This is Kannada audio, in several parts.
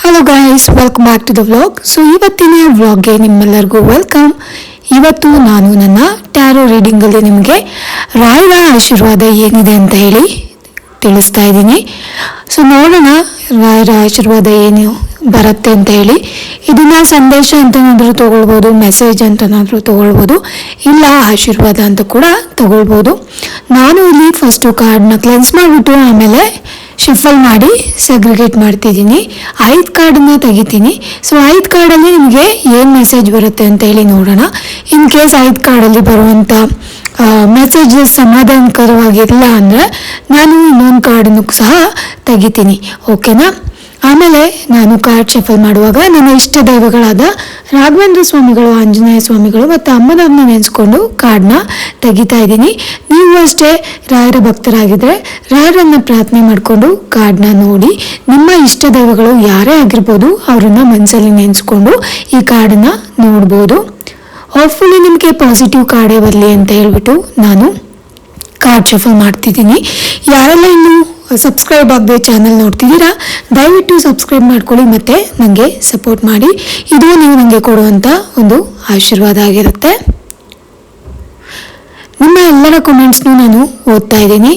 Hello guys, welcome back to the vlog. So ಇವತ್ತಿನ ವ್ಲಾಗ್ಗೆ ನಿಮ್ಮೆಲ್ಲರಿಗೂ ವೆಲ್ಕಮ್. ಇವತ್ತು ನಾನು ನನ್ನ ಟ್ಯಾರೋ ರೀಡಿಂಗಲ್ಲಿ ನಿಮಗೆ ರಾಯರ ಆಶೀರ್ವಾದ ಏನಿದೆ ಅಂತ ಹೇಳಿ ತಿಳಿಸ್ತಾ ಇದ್ದೀನಿ. ಸೊ ನೋಡೋಣ ರಾಯರ ಆಶೀರ್ವಾದ ಏನು ಬರುತ್ತೆ ಅಂತ ಹೇಳಿ. ಇದನ್ನ ಸಂದೇಶ ಅಂತನಾದರೂ ತಗೊಳ್ಬೋದು, ಮೆಸೇಜ್ ಅಂತನಾದರೂ ತಗೊಳ್ಬೋದು, ಇಲ್ಲ ಆಶೀರ್ವಾದ ಅಂತ ಕೂಡ ತಗೊಳ್ಬೋದು. ನಾನು ಇಲ್ಲಿ ಫಸ್ಟು ಕಾರ್ಡ್ನ ಕ್ಲೆನ್ಸ್ ಮಾಡಿಬಿಟ್ಟು ಆಮೇಲೆ ಶಿಫಲ್ ಮಾಡಿ ಸೆಗ್ರಿಗೇಟ್ ಮಾಡ್ತಿದ್ದೀನಿ. 5 ಕಾರ್ಡನ್ನ ತೆಗಿತೀನಿ. ಸೊ 5 ಕಾರ್ಡಲ್ಲಿ ನಿಮಗೆ ಏನು ಮೆಸೇಜ್ ಬರುತ್ತೆ ಅಂತ ಹೇಳಿ ನೋಡೋಣ. ಇನ್ ಕೇಸ್ 5 ಕಾರ್ಡಲ್ಲಿ ಬರುವಂಥ ಮೆಸೇಜ್ ಸಮಾಧಾನಕರವಾಗಿರಲಿಲ್ಲ ಅಂದರೆ ನಾನು ಇನ್ನೊಂದು ಕಾರ್ಡನ್ನು ಸಹ ತೆಗಿತೀನಿ, ಓಕೆನಾ. ಆಮೇಲೆ ನಾನು ಕಾರ್ಡ್ ಶಫಲ್ ಮಾಡುವಾಗ ನನ್ನ ಇಷ್ಟ ದೈವಗಳಾದ ರಾಘವೇಂದ್ರ ಸ್ವಾಮಿಗಳು, ಆಂಜನೇಯ ಸ್ವಾಮಿಗಳು ಮತ್ತು ಅಮ್ಮನವ್ರನ್ನ ನೆನೆಸ್ಕೊಂಡು ಕಾರ್ಡ್ನ ತೆಗಿತಾ ಇದ್ದೀನಿ. ನೀವು ಅಷ್ಟೇ ರಾಯರ ಭಕ್ತರಾಗಿದ್ದರೆ ರಾಯರನ್ನು ಪ್ರಾರ್ಥನೆ ಮಾಡಿಕೊಂಡು ಕಾರ್ಡ್ನ ನೋಡಿ, ನಿಮ್ಮ ಇಷ್ಟ ದೈವಗಳು ಯಾರೇ ಆಗಿರ್ಬೋದು ಅವರನ್ನು ಮನಸ್ಸಲ್ಲಿ ನೆನೆಸ್ಕೊಂಡು ಈ ಕಾರ್ಡನ್ನು ನೋಡ್ಬೋದು. ಹೋಪ್ಫುಲಿ ನಿಮಗೆ ಪಾಸಿಟಿವ್ ಕಾರ್ಡೇ ಬರಲಿ ಅಂತ ಹೇಳ್ಬಿಟ್ಟು ನಾನು ಕಾರ್ಡ್ ಶಫಲ್ ಮಾಡ್ತಿದ್ದೀನಿ. ಯಾರೆಲ್ಲ ಇನ್ನೂ ಸಬ್ಸ್ಕ್ರೈಬ್ ಆಗದೆ ಚಾನಲ್ ನೋಡ್ತಿದ್ದೀರಾ, ದಯವಿಟ್ಟು ಸಬ್ಸ್ಕ್ರೈಬ್ ಮಾಡ್ಕೊಳ್ಳಿ ಮತ್ತು ನನಗೆ ಸಪೋರ್ಟ್ ಮಾಡಿ. ಇದು ನೀವು ನನಗೆ ಕೊಡುವಂಥ ಒಂದು ಆಶೀರ್ವಾದ ಆಗಿರುತ್ತೆ. ನಿಮ್ಮ ಎಲ್ಲರ ಕಮೆಂಟ್ಸ್ನು ನಾನು ಓದ್ತಾ ಇದ್ದೀನಿ.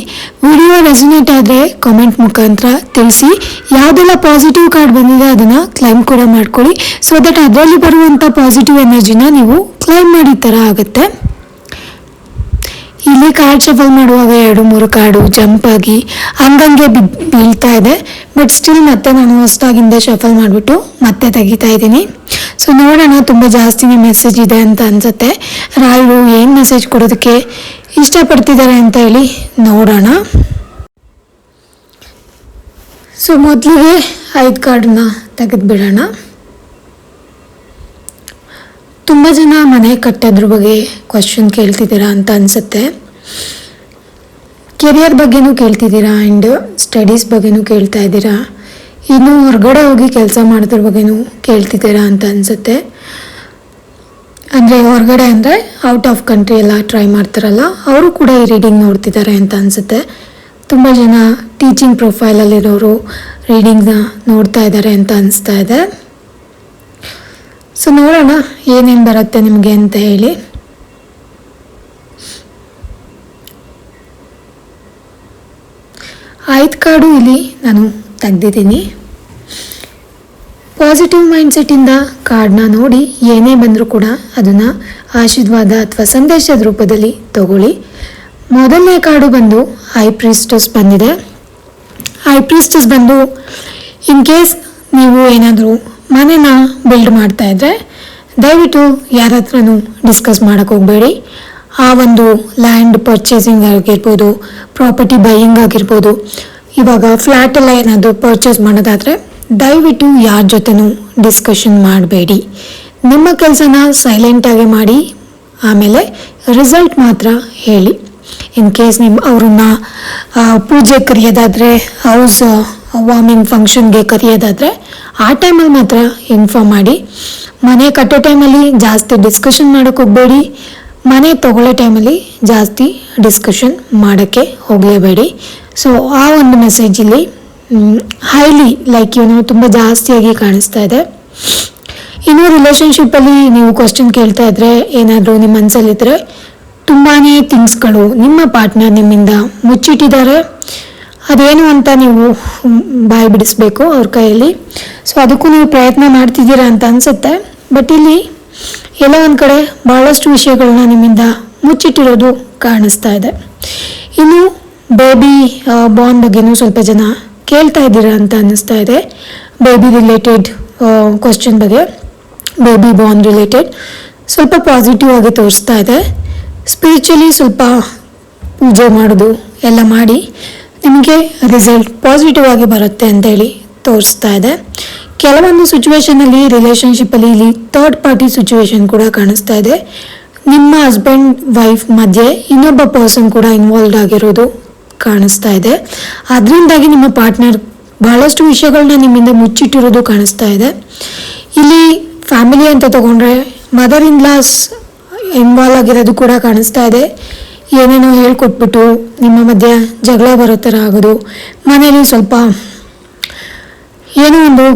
ವಿಡಿಯೋ ರೆಸನೇಟ್ ಆದರೆ ಕಮೆಂಟ್ ಮುಖಾಂತರ ತಿಳಿಸಿ. ಯಾವುದೆಲ್ಲ ಪಾಸಿಟಿವ್ ಕಾರ್ಡ್ ಬಂದಿದೆ ಅದನ್ನು ಕ್ಲೈಮ್ ಕೂಡ ಮಾಡ್ಕೊಳ್ಳಿ. ಸೊ ದಟ್ ಅದರಲ್ಲಿ ಬರುವಂಥ ಪಾಸಿಟಿವ್ ಎನರ್ಜಿನ ನೀವು ಕ್ಲೈಮ್ ಮಾಡಿದ ಥರ ಆಗುತ್ತೆ. ಇಲ್ಲಿ ಕಾರ್ಡ್ ಶಫಲ್ ಮಾಡುವಾಗ 2-3 ಕಾರ್ಡು ಜಂಪ್ ಆಗಿ ಹಂಗಂಗೆ ಬೀಳ್ತಾ ಇದೆ. ಬಟ್ ಸ್ಟಿಲ್ ಮತ್ತೆ ನಾನು ಹೊಸದಾಗಿಂದ ಶಫಲ್ ಮಾಡಿಬಿಟ್ಟು ಮತ್ತೆ ತೆಗಿತಾ ಇದ್ದೀನಿ. ಸೊ ನೋಡೋಣ, ತುಂಬ ಜಾಸ್ತಿನೇ ಮೆಸೇಜ್ ಇದೆ ಅಂತ ಅನಿಸುತ್ತೆ. ರಾಯರು ಏನು ಮೆಸೇಜ್ ಕೊಡೋದಕ್ಕೆ ಇಷ್ಟಪಡ್ತಿದ್ದಾರೆ ಅಂತ ಹೇಳಿ ನೋಡೋಣ. ಸೊ ಮೊದಲಿಗೆ 5 ಕಾರ್ಡನ್ನ ತೆಗೆದುಬಿಡೋಣ. ತುಂಬ ಜನ ಮನೆ ಕಟ್ಟೋದ್ರ ಬಗ್ಗೆ ಕ್ವಶನ್ ಕೇಳ್ತಿದ್ದೀರಾ ಅಂತ ಅನಿಸುತ್ತೆ. ಕೆರಿಯರ್ ಬಗ್ಗೆನೂ ಕೇಳ್ತಿದ್ದೀರಾ ಆ್ಯಂಡ್ ಸ್ಟಡೀಸ್ ಬಗ್ಗೆನೂ ಕೇಳ್ತಾ ಇದ್ದೀರಾ. ಇನ್ನು ಹೊರಗಡೆ ಹೋಗಿ ಕೆಲಸ ಮಾಡೋದ್ರ ಬಗ್ಗೆನೂ ಕೇಳ್ತಿದ್ದೀರಾ ಅಂತ ಅನಿಸುತ್ತೆ. ಅಂದರೆ ಹೊರಗಡೆ ಅಂದರೆ ಔಟ್ ಆಫ್ ಕಂಟ್ರಿ ಎಲ್ಲ ಟ್ರೈ ಮಾಡ್ತಾರಲ್ಲ, ಅವರು ಕೂಡ ಈ ರೀಡಿಂಗ್ ನೋಡ್ತಿದ್ದಾರೆ ಅಂತ ಅನಿಸುತ್ತೆ. ತುಂಬ ಜನ ಟೀಚಿಂಗ್ ಪ್ರೊಫೈಲಲ್ಲಿರೋರು ರೀಡಿಂಗ್ನ ನೋಡ್ತಾ ಇದ್ದಾರೆ ಅಂತ ಅನಿಸ್ತಾ ಇದೆ. ಸೊ ನೋಡೋಣ ಏನೇನು ಬರುತ್ತೆ ನಿಮಗೆ ಅಂತ ಹೇಳಿ. ಐದು ಕಾರ್ಡು ಇಲ್ಲಿ ನಾನು ತೆಗೆದಿದ್ದೀನಿ. ಪಾಸಿಟಿವ್ ಮೈಂಡ್ಸೆಟ್ಟಿಂದ ಕಾರ್ಡ್ನ ನೋಡಿ ಏನೇ ಬಂದರೂ ಕೂಡ ಅದನ್ನು ಆಶೀರ್ವಾದ ಅಥವಾ ಸಂದೇಶದ ರೂಪದಲ್ಲಿ ತಗೊಳ್ಳಿ. ಮೊದಲನೇ ಕಾರ್ಡು ಬಂದು ಹೈ ಪ್ರೀಸ್ಟಸ್ ಬಂದಿದೆ. ಹೈ ಪ್ರೀಸ್ಟಸ್ ಬಂದು ಇನ್ ಕೇಸ್ ನೀವು ಏನಾದರೂ ಮನೆನ ಬಿಲ್ಡ್ ಮಾಡ್ತಾ ಇದ್ದರೆ ದಯವಿಟ್ಟು ಯಾರ ಹತ್ರನೂ ಡಿಸ್ಕಸ್ ಮಾಡೋಕ್ಕೆ ಹೋಗಬೇಡಿ. ಆ ಒಂದು ಲ್ಯಾಂಡ್ ಪರ್ಚೇಸಿಂಗ್ ಆಗಿರ್ಬೋದು, ಪ್ರಾಪರ್ಟಿ ಬೈಯಿಂಗ್ ಆಗಿರ್ಬೋದು, ಇವಾಗ ಫ್ಲ್ಯಾಟೆಲ್ಲ ಏನಾದರೂ ಪರ್ಚೇಸ್ ಮಾಡೋದಾದರೆ ದಯವಿಟ್ಟು ಯಾರ ಜೊತೆನೂ ಡಿಸ್ಕಷನ್ ಮಾಡಬೇಡಿ. ನಿಮ್ಮ ಕೆಲಸನ ಸೈಲೆಂಟಾಗಿ ಮಾಡಿ ಆಮೇಲೆ ರಿಸಲ್ಟ್ ಮಾತ್ರ ಹೇಳಿ. ಇನ್ ಕೇಸ್ ಅವ್ರನ್ನ ಪೂಜೆ ಕರೆಯೋದಾದರೆ, ಹೌಸ್ ವಾರ್ಮಿಂಗ್ ಫಂಕ್ಷನ್ಗೆ ಕರೆಯೋದಾದರೆ ಆ ಟೈಮಲ್ಲಿ ಮಾತ್ರ ಇನ್ಫಾರ್ಮ್ ಮಾಡಿ. ಮನೆ ಕಟ್ಟೋ ಟೈಮಲ್ಲಿ ಜಾಸ್ತಿ ಡಿಸ್ಕಷನ್ ಮಾಡೋಕ್ಕೆ ಹೋಗಬೇಡಿ. ಮನೆ ತೊಗೊಳ್ಳೋ ಟೈಮಲ್ಲಿ ಜಾಸ್ತಿ ಡಿಸ್ಕಷನ್ ಮಾಡೋಕ್ಕೆ ಹೋಗಲೇಬೇಡಿ. ಸೊ ಆ ಒಂದು ಮೆಸೇಜ್ ಇಲ್ಲಿ ಹೈಲಿ ತುಂಬ ಜಾಸ್ತಿಯಾಗಿ ಕಾಣಿಸ್ತಾ ಇದೆ. ಇನ್ನು ರಿಲೇಷನ್ಶಿಪ್ಪಲ್ಲಿ ನೀವು ಕ್ವಶನ್ ಕೇಳ್ತಾ ಇದ್ರೆ, ಏನಾದರೂ ನಿಮ್ಮ ಮನಸ್ಸಲ್ಲಿದ್ದರೆ ತುಂಬಾ ಥಿಂಗ್ಸ್ಗಳು ನಿಮ್ಮ ಪಾರ್ಟ್ನರ್ ನಿಮ್ಮಿಂದ ಮುಚ್ಚಿಟ್ಟಿದ್ದಾರೆ, ಅದೇನು ಅಂತ ನೀವು ಬಾಯಿ ಬಿಡಿಸ್ಬೇಕು ಅವ್ರ ಕೈಯಲ್ಲಿ. ಸೊ ಅದಕ್ಕೂ ನೀವು ಪ್ರಯತ್ನ ಮಾಡ್ತಿದ್ದೀರಾ ಅಂತ ಅನಿಸುತ್ತೆ. ಬಟ್ ಇಲ್ಲಿ ಎಲ್ಲೋ ಒಂದು ಕಡೆ ಭಾಳಷ್ಟು ವಿಷಯಗಳನ್ನ ನಿಮ್ಮಿಂದ ಮುಚ್ಚಿಟ್ಟಿರೋದು ಕಾಣಿಸ್ತಾ ಇದೆ. ಇನ್ನು ಬೇಬಿ ಬಾರ್ನ್ ಬಗ್ಗೆನೂ ಸ್ವಲ್ಪ ಜನ ಕೇಳ್ತಾ ಇದ್ದೀರಾ ಅಂತ ಅನ್ನಿಸ್ತಾ ಇದೆ. ಬೇಬಿ ರಿಲೇಟೆಡ್ ಕ್ವಶನ್ ಬಗ್ಗೆ, ಬೇಬಿ ಬಾರ್ನ್ ರಿಲೇಟೆಡ್ ಸ್ವಲ್ಪ ಪಾಸಿಟಿವ್ ಆಗಿ ತೋರಿಸ್ತಾ ಇದೆ. ಸ್ಪಿರಿಚುಲಿ ಸ್ವಲ್ಪ ಪೂಜೆ ಮಾಡೋದು ಎಲ್ಲ ಮಾಡಿ ನಿಮಗೆ ರಿಸಲ್ಟ್ ಪಾಸಿಟಿವ್ ಆಗಿ ಬರುತ್ತೆ ಅಂತೇಳಿ ತೋರಿಸ್ತಾ ಇದೆ. ಕೆಲವೊಂದು ಸಿಚುವೇಶನಲ್ಲಿ ರಿಲೇಷನ್ಶಿಪ್ಪಲ್ಲಿ ಇಲ್ಲಿ ಥರ್ಡ್ ಪಾರ್ಟಿ ಸಿಚುವೇಶನ್ ಕೂಡ ಕಾಣಿಸ್ತಾ ಇದೆ. ನಿಮ್ಮ ಹಸ್ಬೆಂಡ್ ವೈಫ್ ಮಧ್ಯೆ ಇನ್ನೊಬ್ಬ ಪರ್ಸನ್ ಕೂಡ ಇನ್ವಾಲ್ವ್ಡ್ ಆಗಿರೋದು ಕಾಣಿಸ್ತಾ ಇದೆ. ಅದರಿಂದಾಗಿ ನಿಮ್ಮ ಪಾರ್ಟ್ನರ್ ಬಹಳಷ್ಟು ವಿಷಯಗಳನ್ನ ನಿಮ್ಮಿಂದ ಮುಚ್ಚಿಟ್ಟಿರೋದು ಕಾಣಿಸ್ತಾ ಇದೆ. ಇಲ್ಲಿ ಫ್ಯಾಮಿಲಿ ಅಂತ ತಗೊಂಡ್ರೆ ಮದರ್ ಇನ್ ಲಾಸ್ ಇನ್ವಾಲ್ವ್ ಆಗಿರೋದು ಕೂಡ ಕಾಣಿಸ್ತಾ ಇದೆ. ಏನೇನೋ ಹೇಳ್ಕೊಟ್ಬಿಟ್ಟು ನಿಮ್ಮ ಮಧ್ಯೆ ಜಗಳ ಬರೋ ಥರ ಆಗೋದು, ಮನೇಲಿ ಸ್ವಲ್ಪ ಏನೋ ಒಂದು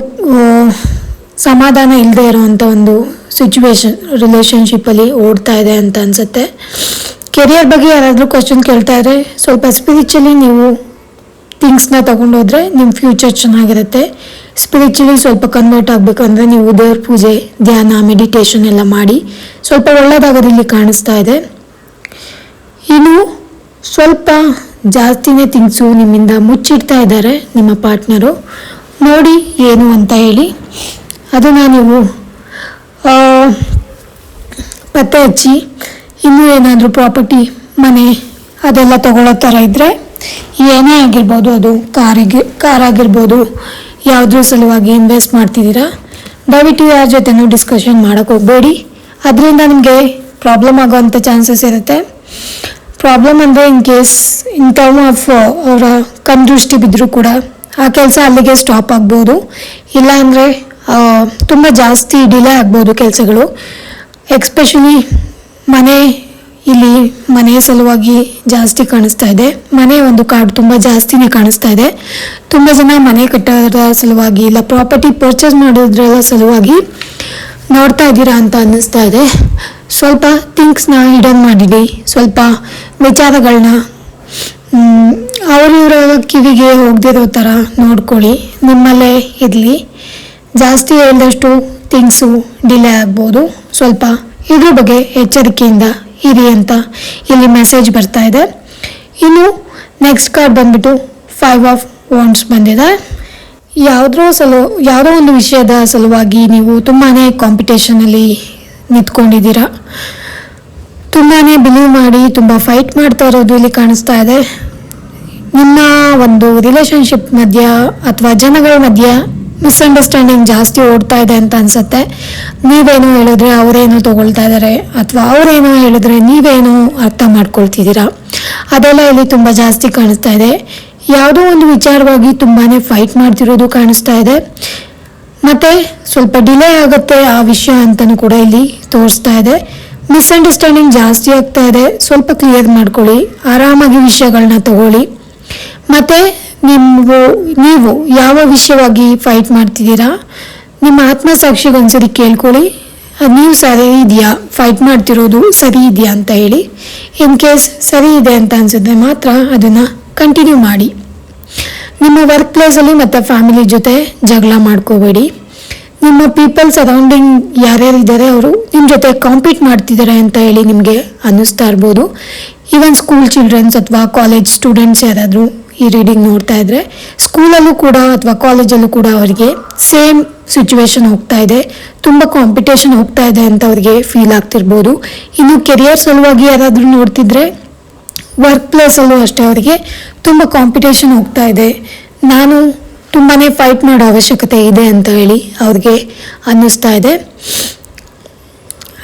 ಸಮಾಧಾನ ಇಲ್ಲದೆ ಇರೋವಂಥ ಒಂದು ಸಿಚುವೇಶನ್ ರಿಲೇಷನ್ಶಿಪ್ಪಲ್ಲಿ ಓಡ್ತಾ ಇದೆ ಅಂತ ಅನಿಸುತ್ತೆ. ಕೆರಿಯರ್ ಬಗ್ಗೆ ಯಾರಾದರೂ ಕ್ವಶನ್ ಕೇಳ್ತಾ ಇದ್ರೆ ಸ್ವಲ್ಪ ಸ್ಪಿರಿಚುಲಿ ನೀವು ಥಿಂಗ್ಸ್ನ ತೊಗೊಂಡೋದ್ರೆ ನಿಮ್ಮ ಫ್ಯೂಚರ್ ಚೆನ್ನಾಗಿರುತ್ತೆ. ಸ್ಪಿರಿಚುಲಿ ಸ್ವಲ್ಪ ಕನ್ವರ್ಟ್ ಆಗಬೇಕಂದ್ರೆ ನೀವು ದೇವ್ರ ಪೂಜೆ, ಧ್ಯಾನ, ಮೆಡಿಟೇಷನ್ ಎಲ್ಲ ಮಾಡಿ ಸ್ವಲ್ಪ ಒಳ್ಳೆಯದಾಗೋದಿಲ್ಲಿ ಕಾಣಿಸ್ತಾ ಇದೆ. ಇನ್ನು ಸ್ವಲ್ಪ ಜಾಸ್ತಿನೇ ಥಿಂಗ್ಸು ನಿಮ್ಮಿಂದ ಮುಚ್ಚಿಡ್ತಾ ಇದ್ದಾರೆ ನಿಮ್ಮ ಪಾರ್ಟ್ನರು. ನೋಡಿ ಏನು ಅಂತ ಹೇಳಿ ಅದನ್ನು ನೀವು ಪತ್ತೆ ಹಚ್ಚಿ. ಇನ್ನೂ ಏನಾದರೂ ಪ್ರಾಪರ್ಟಿ, ಮನೆ ಅದೆಲ್ಲ ತಗೊಳ್ಳೋ ಥರ ಇದ್ದರೆ ಏನೇ ಆಗಿರ್ಬೋದು, ಅದು ಕಾರ್ ಆಗಿರ್ಬೋದು, ಯಾವುದ್ರ ಸಲುವಾಗಿ ಇನ್ವೆಸ್ಟ್ ಮಾಡ್ತಿದ್ದೀರಾ ದಯವಿಟ್ಟು ಯಾರ ಜೊತೆನೂ ಡಿಸ್ಕಷನ್ ಮಾಡೋಕ್ಕೆ ಹೋಗಬೇಡಿ. ಅದರಿಂದ ನಿಮಗೆ ಪ್ರಾಬ್ಲಮ್ ಆಗೋವಂಥ ಚಾನ್ಸಸ್ ಇರುತ್ತೆ. ಪ್ರಾಬ್ಲಮ್ ಅಂದರೆ ಇನ್ ಟರ್ಮ್ ಆಫ್ ಅವರ ಕಣ್ದೃಷ್ಟಿ ಬಿದ್ದರೂ ಕೂಡ ಆ ಕೆಲಸ ಅಲ್ಲಿಗೆ ಸ್ಟಾಪ್ ಆಗ್ಬೋದು. ಇಲ್ಲ ಅಂದರೆ ತುಂಬ ಜಾಸ್ತಿ ಡಿಲೇ ಆಗ್ಬೋದು ಕೆಲಸಗಳು. ಎಕ್ಸ್ಪೆಷಲಿ ಮನೆ ಸಲುವಾಗಿ ಜಾಸ್ತಿ ಕಾಣಿಸ್ತಾ ಇದೆ. ಮನೆ ಒಂದು ಕಾರ್ಡ್ ತುಂಬ ಜಾಸ್ತಿನೇ ಕಾಣಿಸ್ತಾ ಇದೆ. ತುಂಬ ಜನ ಮನೆ ಕಟ್ಟೋದ್ರ ಸಲುವಾಗಿ ಇಲ್ಲ ಪ್ರಾಪರ್ಟಿ ಪರ್ಚೇಸ್ ಮಾಡೋದ್ರ ಸಲುವಾಗಿ ನೋಡ್ತಾ ಇದ್ದೀರಾ ಅಂತ ಅನ್ನಿಸ್ತಾ ಇದೆ. ಸ್ವಲ್ಪ ಥಿಂಗ್ಸ್ನ ಹಿಡನ್ ಮಾಡಿಡಿ. ಸ್ವಲ್ಪ ವಿಚಾರಗಳನ್ನ ಅವರಿವರ ಕಿವಿಗೆ ಹೋಗದಿರೋ ಥರ ನೋಡ್ಕೊಳ್ಳಿ. ನಿಮ್ಮಲ್ಲೇ ಇರಲಿ. ಜಾಸ್ತಿ ಹೇಳಿದಷ್ಟು ಥಿಂಗ್ಸು ಡಿಲೇ ಆಗ್ಬೋದು. ಸ್ವಲ್ಪ ಇದ್ರ ಬಗ್ಗೆ ಎಚ್ಚರಿಕೆಯಿಂದ ಇರಿ ಅಂತ ಇಲ್ಲಿ ಮೆಸೇಜ್ ಬರ್ತಾ ಇದೆ. ಇನ್ನು ನೆಕ್ಸ್ಟ್ ಕಾರ್ಡ್ ಬಂದ್ಬಿಟ್ಟು 5 ಆಫ್ ವಾಂಡ್ಸ್ ಬಂದಿದೆ. ಯಾವುದೋ ಒಂದು ವಿಷಯದ ಸಲುವಾಗಿ ನೀವು ತುಂಬಾ ಕಾಂಪಿಟೇಷನಲ್ಲಿ ನಿಂತ್ಕೊಂಡಿದ್ದೀರಾ. ತುಂಬಾ ಬಿಲೀವ್ ಮಾಡಿ ತುಂಬ ಫೈಟ್ ಮಾಡ್ತಾ ಇರೋದು ಇಲ್ಲಿ ಕಾಣಿಸ್ತಾ ಇದೆ. ನಿಮ್ಮ ಒಂದು ರಿಲೇಷನ್ಶಿಪ್ ಮಧ್ಯ ಅಥವಾ ಜನಗಳ ಮಧ್ಯ ಮಿಸ್ಅಂಡರ್ಸ್ಟ್ಯಾಂಡಿಂಗ್ ಜಾಸ್ತಿ ಓಡ್ತಾ ಇದೆ ಅಂತ ಅನ್ಸುತ್ತೆ. ನೀವೇನೋ ಹೇಳಿದ್ರೆ ಅವರೇನೋ ತಗೊಳ್ತಾ ಇದ್ದಾರೆ, ಅಥವಾ ಅವರೇನೋ ಹೇಳಿದ್ರೆ ನೀವೇನೋ ಅರ್ಥ ಮಾಡ್ಕೊಳ್ತಿದ್ದೀರಾ. ಅದೆಲ್ಲ ಇಲ್ಲಿ ತುಂಬ ಜಾಸ್ತಿ ಕಾಣಿಸ್ತಾ ಇದೆ. ಯಾವುದೋ ಒಂದು ವಿಚಾರವಾಗಿ ತುಂಬಾ ಫೈಟ್ ಮಾಡ್ತಿರೋದು ಕಾಣಿಸ್ತಾ ಇದೆ. ಮತ್ತು ಸ್ವಲ್ಪ ಡಿಲೇ ಆಗುತ್ತೆ ಆ ವಿಷಯ ಅಂತಲೂ ಕೂಡ ಇಲ್ಲಿ ತೋರಿಸ್ತಾ ಇದೆ. ಮಿಸ್ಅಂಡರ್ಸ್ಟ್ಯಾಂಡಿಂಗ್ ಜಾಸ್ತಿ ಆಗ್ತಾ ಇದೆ. ಸ್ವಲ್ಪ ಕ್ಲಿಯರ್ ಮಾಡ್ಕೊಳ್ಳಿ. ಆರಾಮಾಗಿ ವಿಷಯಗಳನ್ನ ತಗೊಳ್ಳಿ. ಮತ್ತು ನೀವು ಯಾವ ವಿಷಯವಾಗಿ ಫೈಟ್ ಮಾಡ್ತಿದ್ದೀರಾ ನಿಮ್ಮ ಆತ್ಮಸಾಕ್ಷಿಗೆ ಒಂದ್ಸರಿ ಕೇಳ್ಕೊಳ್ಳಿ. ನೀವು ಸರಿ ಇದೆಯಾ, ಫೈಟ್ ಮಾಡ್ತಿರೋದು ಸರಿ ಇದೆಯಾ ಅಂತ ಹೇಳಿ. ಇನ್ ಕೇಸ್ ಸರಿ ಇದೆ ಅಂತ ಅನ್ಸಿದ್ರೆ ಮಾತ್ರ ಅದನ್ನು ಕಂಟಿನ್ಯೂ ಮಾಡಿ. ನಿಮ್ಮ ವರ್ಕ್ ಪ್ಲೇಸಲ್ಲಿ ಮತ್ತು ಫ್ಯಾಮಿಲಿ ಜೊತೆ ಜಗಳ ಮಾಡ್ಕೋಬೇಡಿ. ನಿಮ್ಮ ಪೀಪಲ್ ಸರೌಂಡಿಂಗ್ ಯಾರ್ಯಾರಿದ್ದಾರೆ ಅವರು ನಿಮ್ಮ ಜೊತೆ ಕಾಂಪೀಟ್ ಮಾಡ್ತಿದ್ದಾರೆ ಅಂತ ಹೇಳಿ ನಿಮಗೆ ಅನ್ನಿಸ್ತಾ ಇರ್ಬೋದು. ಈವನ್ ಸ್ಕೂಲ್ ಚಿಲ್ಡ್ರನ್ಸ್ ಅಥವಾ ಕಾಲೇಜ್ ಸ್ಟೂಡೆಂಟ್ಸ್ ಯಾರಾದರೂ ಈ ರೀಡಿಂಗ್ ನೋಡ್ತಾ ಇದ್ರೆ ಸ್ಕೂಲಲ್ಲೂ ಕೂಡ ಅಥವಾ ಕಾಲೇಜಲ್ಲೂ ಕೂಡ ಅವರಿಗೆ ಸೇಮ್ ಸಿಚುವೇಶನ್ ಹೋಗ್ತಾ ಇದೆ. ತುಂಬ ಕಾಂಪಿಟೇಷನ್ ಹೋಗ್ತಾ ಇದೆ ಅಂತ ಅವ್ರಿಗೆ ಫೀಲ್ ಆಗ್ತಿರ್ಬೋದು. ಇನ್ನು ಕೆರಿಯರ್ ಸಲುವಾಗಿ ಯಾರಾದರೂ ನೋಡ್ತಿದ್ರೆ ವರ್ಕ್ ಪ್ಲೇಸಲ್ಲೂ ಅಷ್ಟೇ ಅವರಿಗೆ ತುಂಬ ಕಾಂಪಿಟೇಷನ್ ಹೋಗ್ತಾ ಇದೆ. ನಾನು ತುಂಬಾ ಫೈಟ್ ಮಾಡೋ ಅವಶ್ಯಕತೆ ಇದೆ ಅಂತ ಹೇಳಿ ಅವ್ರಿಗೆ ಅನ್ನಿಸ್ತಾ ಇದೆ.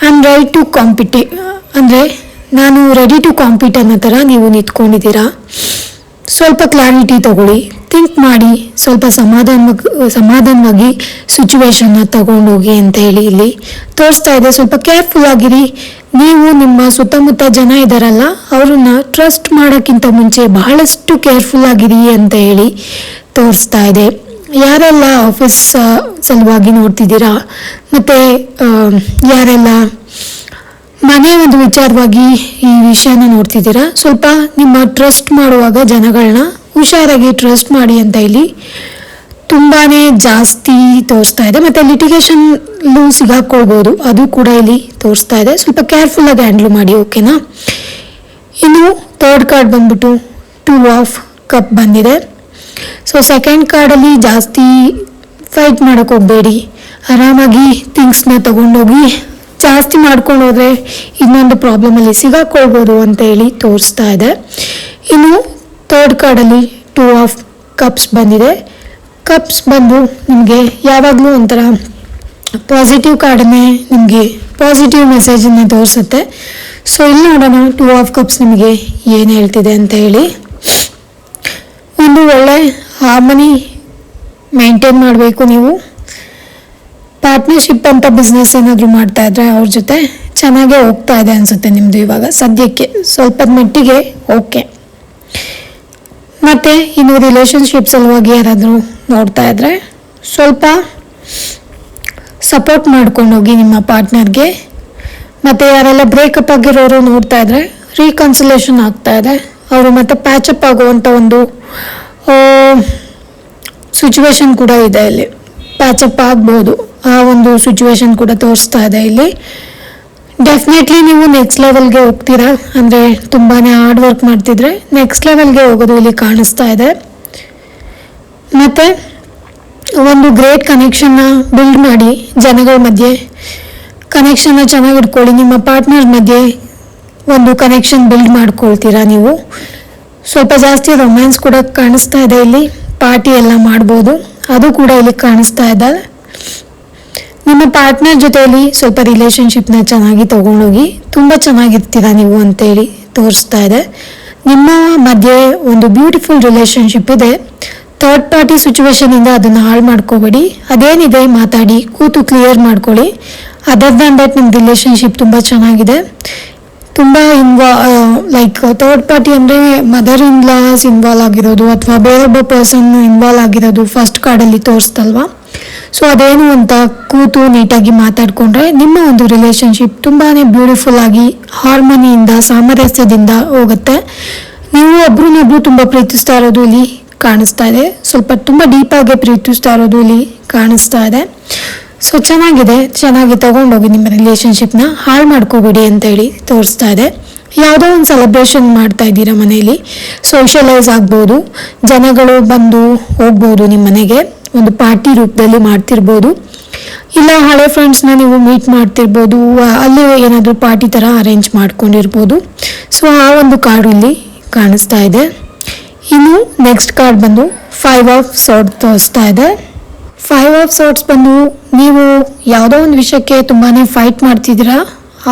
ಐ ಆಮ್ ರೆಡಿ ಟು ಕಾಂಪಿಟಿ ಅಂದರೆ ನಾನು ರೆಡಿ ಟು ಕಾಂಪೀಟ್ ಅನ್ನೋ ಥರ ನೀವು ನಿಂತ್ಕೊಂಡಿದ್ದೀರಾ. ಸ್ವಲ್ಪ ಕ್ಲಾರಿಟಿ ತಗೊಳ್ಳಿ, ಥಿಂಕ್ ಮಾಡಿ, ಸ್ವಲ್ಪ ಸಮಾಧಾನವಾಗಿ ಸಿಚುವೇಶನ್ನ ತಗೊಂಡೋಗಿ ಅಂತ ಹೇಳಿ ಇಲ್ಲಿ ತೋರಿಸ್ತಾ ಇದೆ. ಸ್ವಲ್ಪ ಕೇರ್ಫುಲ್ ಆಗಿರಿ. ನೀವು ನಿಮ್ಮ ಸುತ್ತಮುತ್ತ ಜನ ಇದ್ದಾರಲ್ಲ ಅವ್ರನ್ನ ಟ್ರಸ್ಟ್ ಮಾಡೋಕ್ಕಿಂತ ಮುಂಚೆ ಬಹಳಷ್ಟು ಕೇರ್ಫುಲ್ ಆಗಿರಿ ಅಂತ ಹೇಳಿ ತೋರಿಸ್ತಾ ಇದೆ. ಯಾರೆಲ್ಲ ಆಫೀಸ್ ಸಲುವಾಗಿ ನೋಡ್ತಿದ್ದೀರಾ ಮತ್ತು ಯಾರೆಲ್ಲ ಮನೆ ಒಂದು ವಿಚಾರವಾಗಿ ಈ ವಿಷಯನ ನೋಡ್ತಿದ್ದೀರಾ, ಸ್ವಲ್ಪ ನಿಮ್ಮ ಟ್ರಸ್ಟ್ ಮಾಡುವಾಗ ಜನಗಳನ್ನ ಹುಷಾರಾಗಿ ಟ್ರಸ್ಟ್ ಮಾಡಿ ಅಂತ ಇಲ್ಲಿ ತುಂಬಾ ಜಾಸ್ತಿ ತೋರಿಸ್ತಾ ಇದೆ. ಮತ್ತು ಲಿಟಿಗೇಷನ್ಲು ಸಿಗಾಕೊಳ್ಬೋದು, ಅದು ಕೂಡ ಇಲ್ಲಿ ತೋರಿಸ್ತಾ ಇದೆ. ಸ್ವಲ್ಪ ಕೇರ್ಫುಲ್ಲಾಗಿ ಹ್ಯಾಂಡ್ಲ್ ಮಾಡಿ, ಓಕೆನಾ. ಇನ್ನು ಥರ್ಡ್ ಕಾರ್ಡ್ ಬಂದ್ಬಿಟ್ಟು 2 ಆಫ್ ಕಪ್ ಬಂದಿದೆ. ಸೊ ಸೆಕೆಂಡ್ ಕಾರ್ಡಲ್ಲಿ ಜಾಸ್ತಿ ಫೈಟ್ ಮಾಡೋಕ್ಕೆ ಹೋಗಬೇಡಿ. ಆರಾಮಾಗಿ ಥಿಂಗ್ಸ್ನ ತಗೊಂಡೋಗಿ ಜಾಸ್ತಿ ಮಾಡ್ಕೊಂಡು ಹೋದರೆ ಇನ್ನೊಂದು ಪ್ರಾಬ್ಲಮಲ್ಲಿ ಸಿಗಾಕೊಳ್ಬೋದು ಅಂತ ಹೇಳಿ ತೋರಿಸ್ತಾ ಇದೆ. ಇನ್ನು ಥರ್ಡ್ ಕಾರ್ಡಲ್ಲಿ 2 ಆಫ್ ಕಪ್ಸ್ ಬಂದಿದೆ. ಕಪ್ಸ್ ಬಂದು ನಿಮಗೆ ಯಾವಾಗಲೂ ಒಂಥರ ಪಾಸಿಟಿವ್ ಕಾರ್ಡನ್ನೇ ನಿಮಗೆ ಪಾಸಿಟಿವ್ ಮೆಸೇಜನ್ನು ತೋರಿಸುತ್ತೆ. ಸೊ ಇಲ್ಲಿ ನೋಡೋಣ 2 ಆಫ್ ಕಪ್ಸ್ ನಿಮಗೆ ಏನು ಹೇಳ್ತಿದೆ ಅಂತ ಹೇಳಿ. ಒಂದು ಒಳ್ಳೆ ಹಾರ್ಮನಿ ಮೇಂಟೈನ್ ಮಾಡಬೇಕು. ನೀವು ಪಾರ್ಟ್ನರ್ಶಿಪ್ ಅಂತ ಬಿಸ್ನೆಸ್ ಏನಾದರೂ ಮಾಡ್ತಾ ಇದ್ರೆ ಅವ್ರ ಜೊತೆ ಚೆನ್ನಾಗೇ ಹೋಗ್ತಾ ಇದೆ ಅನಿಸುತ್ತೆ ನಿಮ್ಮದು ಇವಾಗ ಸದ್ಯಕ್ಕೆ, ಸ್ವಲ್ಪದ ಮಟ್ಟಿಗೆ ಓಕೆ. ಮತ್ತು ಇನ್ನು ರಿಲೇಷನ್ಶಿಪ್ ಸಲುವಾಗಿ ಯಾರಾದರೂ ನೋಡ್ತಾ ಇದ್ರೆ ಸ್ವಲ್ಪ ಸಪೋರ್ಟ್ ಮಾಡ್ಕೊಂಡು ಹೋಗಿ ನಿಮ್ಮ ಪಾರ್ಟ್ನರ್ಗೆ. ಮತ್ತು ಯಾರೆಲ್ಲ ಬ್ರೇಕಪ್ ಆಗಿರೋರು ನೋಡ್ತಾ ಇದ್ರೆ ರೀಕನ್ಸಿಲೇಷನ್ ಆಗ್ತಾ ಇದೆ, ಅವರು ಮತ್ತೆ ಪ್ಯಾಚಪ್ ಆಗುವಂಥ ಒಂದು ಸಿಚುವೇಶನ್ ಕೂಡ ಇದೆ. ಇಲ್ಲಿ ಪ್ಯಾಚಪ್ ಆಗ್ಬೋದು, ಆ ಒಂದು ಸಿಚುವೇಶನ್ ಕೂಡ ತೋರಿಸ್ತಾ ಇದೆ ಇಲ್ಲಿ. ಡೆಫಿನೆಟ್ಲಿ ನೀವು ನೆಕ್ಸ್ಟ್ ಲೆವೆಲ್ಗೆ ಹೋಗ್ತೀರಾ, ಅಂದರೆ ತುಂಬಾ ಹಾರ್ಡ್ ವರ್ಕ್ ಮಾಡ್ತಿದ್ರೆ ನೆಕ್ಸ್ಟ್ ಲೆವೆಲ್ಗೆ ಹೋಗೋದು ಇಲ್ಲಿ ಕಾಣಿಸ್ತಾ ಇದೆ. ಮತ್ತು ಒಂದು ಗ್ರೇಟ್ ಕನೆಕ್ಷನ್ನ ಬಿಲ್ಡ್ ಮಾಡಿ, ಜನಗಳ ಮಧ್ಯೆ ಕನೆಕ್ಷನ್ನ ಚೆನ್ನಾಗಿ ಇಟ್ಕೊಳ್ಳಿ. ನಿಮ್ಮ ಪಾರ್ಟ್ನರ್ ಮಧ್ಯೆ ಒಂದು ಕನೆಕ್ಷನ್ ಬಿಲ್ಡ್ ಮಾಡ್ಕೊಳ್ತೀರಾ ನೀವು. ಸ್ವಲ್ಪ ಜಾಸ್ತಿ ರೊಮ್ಯಾನ್ಸ್ ಕೂಡ ಕಾಣಿಸ್ತಾ ಇದೆ ಇಲ್ಲಿ. ಪಾರ್ಟಿ ಎಲ್ಲ ಮಾಡ್ಬೋದು, ಅದು ಕೂಡ ಇಲ್ಲಿ ಕಾಣಿಸ್ತಾ ಇದೆ. ನಿಮ್ಮ ಪಾರ್ಟ್ನರ್ ಜೊತೆಯಲ್ಲಿ ಸ್ವಲ್ಪ ರಿಲೇಷನ್ಶಿಪ್ನ ಚೆನ್ನಾಗಿ ತೊಗೊಂಡೋಗಿ ತುಂಬ ಚೆನ್ನಾಗಿರ್ತೀರಾ ನೀವು ಅಂತೇಳಿ ತೋರಿಸ್ತಾ ಇದೆ. ನಿಮ್ಮ ಮಧ್ಯೆ ಒಂದು ಬ್ಯೂಟಿಫುಲ್ ರಿಲೇಷನ್ಶಿಪ್ ಇದೆ. ಥರ್ಡ್ ಪಾರ್ಟಿ ಸಿಚುವೇಶನಿಂದ ಅದನ್ನು ಹಾಳು ಮಾಡ್ಕೋಬೇಡಿ. ಅದೇನಿದೆ ಮಾತಾಡಿ ಕೂತು ಕ್ಲಿಯರ್ ಮಾಡ್ಕೊಳ್ಳಿ. ಅದರ್ ದ್ಯಾನ್ ದಟ್ ನಿಮ್ಮ ರಿಲೇಷನ್ಶಿಪ್ ತುಂಬ ಚೆನ್ನಾಗಿದೆ. ತುಂಬ ಲೈಕ್ ಥರ್ಡ್ ಪಾರ್ಟಿ ಅಂದರೆ ಮದರ್ ಇನ್ ಲಾಸ್ ಇನ್ವಾಲ್ವ್ ಆಗಿರೋದು ಅಥವಾ ಬೇರೊಬ್ಬ ಪರ್ಸನ್ ಇನ್ವಾಲ್ವ್ ಆಗಿರೋದು ಫಸ್ಟ್ ಕಾರ್ಡಲ್ಲಿ ತೋರಿಸ್ತಲ್ವಾ. ಸೊ ಅದೇನು ಅಂತ ಕೂತು ನೀಟಾಗಿ ಮಾತಾಡಿಕೊಂಡ್ರೆ ನಿಮ್ಮ ಒಂದು ರಿಲೇಷನ್ಶಿಪ್ ತುಂಬಾ ಬ್ಯೂಟಿಫುಲ್ ಆಗಿ ಹಾರ್ಮೋನಿಯಿಂದ ಸಾಮರಸ್ಯದಿಂದ ಹೋಗುತ್ತೆ. ನೀವು ಒಬ್ರನ್ನೊಬ್ರು ತುಂಬ ಪ್ರೀತಿಸ್ತಾ ಇರೋದು ಇಲ್ಲಿ ಕಾಣಿಸ್ತಾ ಇದೆ. ಸ್ವಲ್ಪ ತುಂಬ ಡೀಪಾಗಿ ಪ್ರೀತಿಸ್ತಾ ಇರೋದು ಇಲ್ಲಿ ಕಾಣಿಸ್ತಾ ಇದೆ. ಸೊ ಚೆನ್ನಾಗಿ ತಗೊಂಡೋಗಿ ನಿಮ್ಮ ರಿಲೇಷನ್ಶಿಪ್ನ ಹಾಳು ಮಾಡ್ಕೋಬೇಡಿ ಅಂತೇಳಿ ತೋರಿಸ್ತಾ ಇದೆ. ಯಾವುದೋ ಒಂದು ಸೆಲೆಬ್ರೇಷನ್ ಮಾಡ್ತಾ ಇದ್ದೀರಾ ಮನೆಯಲ್ಲಿ, ಸೋಷಲೈಸ್ ಆಗ್ಬೋದು, ಜನಗಳು ಬಂದು ಹೋಗ್ಬೋದು, ನಿಮ್ಮ ಮನೆಗೆ ಒಂದು ಪಾರ್ಟಿ ರೂಪದಲ್ಲಿ ಮಾಡ್ತಿರ್ಬೋದು, ಇಲ್ಲ ಹಳೆ ಫ್ರೆಂಡ್ಸ್ನ ನೀವು ಮೀಟ್ ಮಾಡ್ತಿರ್ಬೋದು, ಅಲ್ಲಿ ಏನಾದರೂ ಪಾರ್ಟಿ ಥರ ಅರೇಂಜ್ ಮಾಡ್ಕೊಂಡಿರ್ಬೋದು. ಸೊ ಆ ಒಂದು ಕಾರ್ಡ್ ಇಲ್ಲಿ ಕಾಣಿಸ್ತಾ ಇದೆ. ಇನ್ನು ನೆಕ್ಸ್ಟ್ ಕಾರ್ಡ್ ಬಂದು 5 ಆಫ್ ಸೋರ್ಡ್ಸ್ ತೋರಿಸ್ತಾ ಇದೆ. 5 ಆಫ್ ಸೋರ್ಡ್ಸ್ ಬಂದು ನೀವು ಯಾವುದೋ ಒಂದು ವಿಷಯಕ್ಕೆ ತುಂಬಾ ಫೈಟ್ ಮಾಡ್ತಿದ್ದೀರಾ,